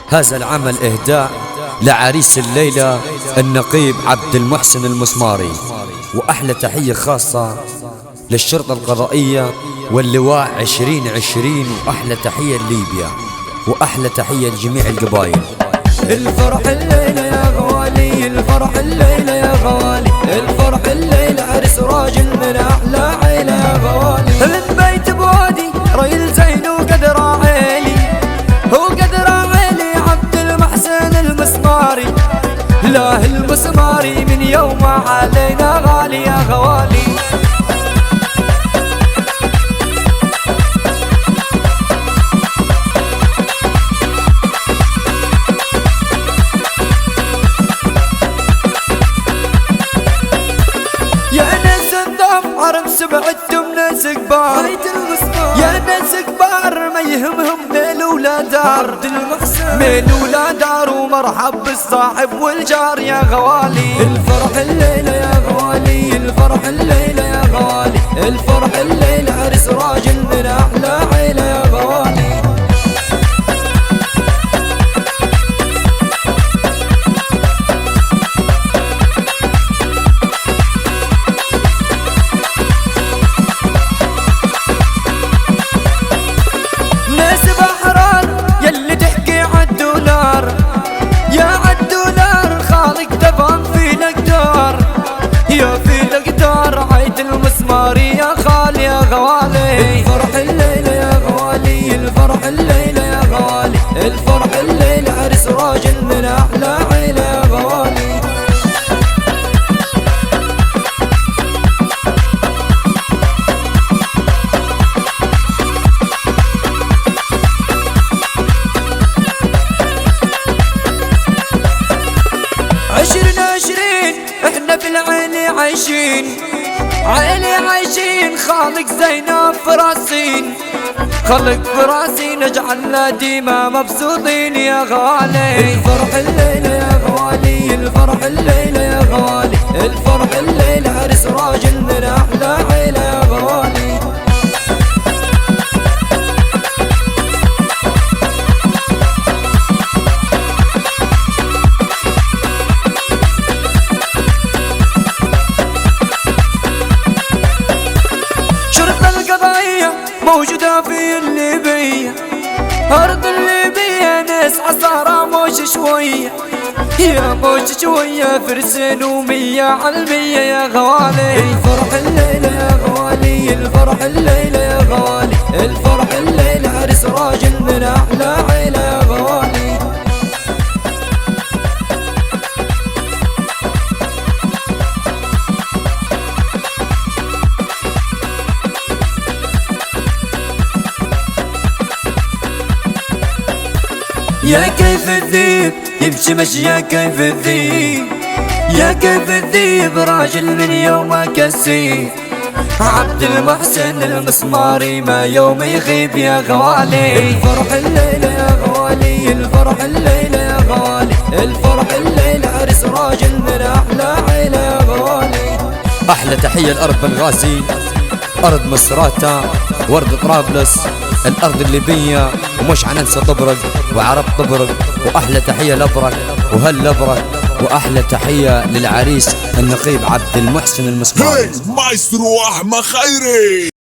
هذا العمل إهداء لعريس الليلة النقيب عبد المحسن المسماري، وأحلى تحية خاصة للشرطة القضائية واللواء 2020، وأحلى تحية لليبيا، وأحلى تحية لجميع القبائل. الفرح الليلة يا غوالي، الفرح الليلة يا غوالي، الفرح الليلة عرس راجل من أحلى عيلة يا غوالي. من بيت بوادي ريل زين وقدر عيلي، وقدر عيلي عبد المحسن المسماري. لا المسماري من يوم علينا غالي يا غوالي. سمعتم ناس كبار يا ناس كبار ما يهمهم ميل ولا دار، ميل ولا دار ومرحب بالصاحب والجار يا غوالي. الفرح الليلة يا غوالي، الفرح الليلة يا غوالي، الفرح الليلة عرس راجل من أحلى عيلة يا غوالي. المسماري يا خالي يا غوالي. الفرح الليلة يا غوالي، الفرح الليلة يا غوالي، الفرح الليلة عرس راجل من أحلى عيلة يا غوالي. عشرين احنا في العين عايشين، عيلي عايشين، خالق زينا فراسين، خلق فراسين، اجعلنا ديما مبسوطين يا غالي. الفرح الليلة يا غوالي، الفرح الليلة يا غوالي، الفرح الليلة عرس راجل من أحلى عيلة يا غوالي. موجودة في الليبية، أرض الليبية، ناس عصارى موش شوية، يا موش شوية، فرسين ومية عالمية يا غوالي. الفرح الليلة يا غوالي، الفرح الليلة يا غوالي، الفرح الليلة عرس راجل من أحلى عيلة يا غوالي. يا كيف الذيب يمشي مشي، كيف الذيب، يا كيف الذيب راجل من يوم كسيب، عبد المحسن المسماري ما يوم يغيب يا غوالي. الفرح الليلة يا غوالي، الفرح الليلة يا غوالي، الفرح الليلة عرس راجل من أحلى عيلة يا غوالي. أحلى تحية لأرض بنغازي، أرض مصراتة، ورد طرابلس، الأرض الليبية، ومش عننسى طبرق وعرب طبرق. وأحلى تحية لبرك وهل لبرك، وأحلى تحية للعريس النقيب عبد المحسن المسماري. مايسترو أحمد خيري.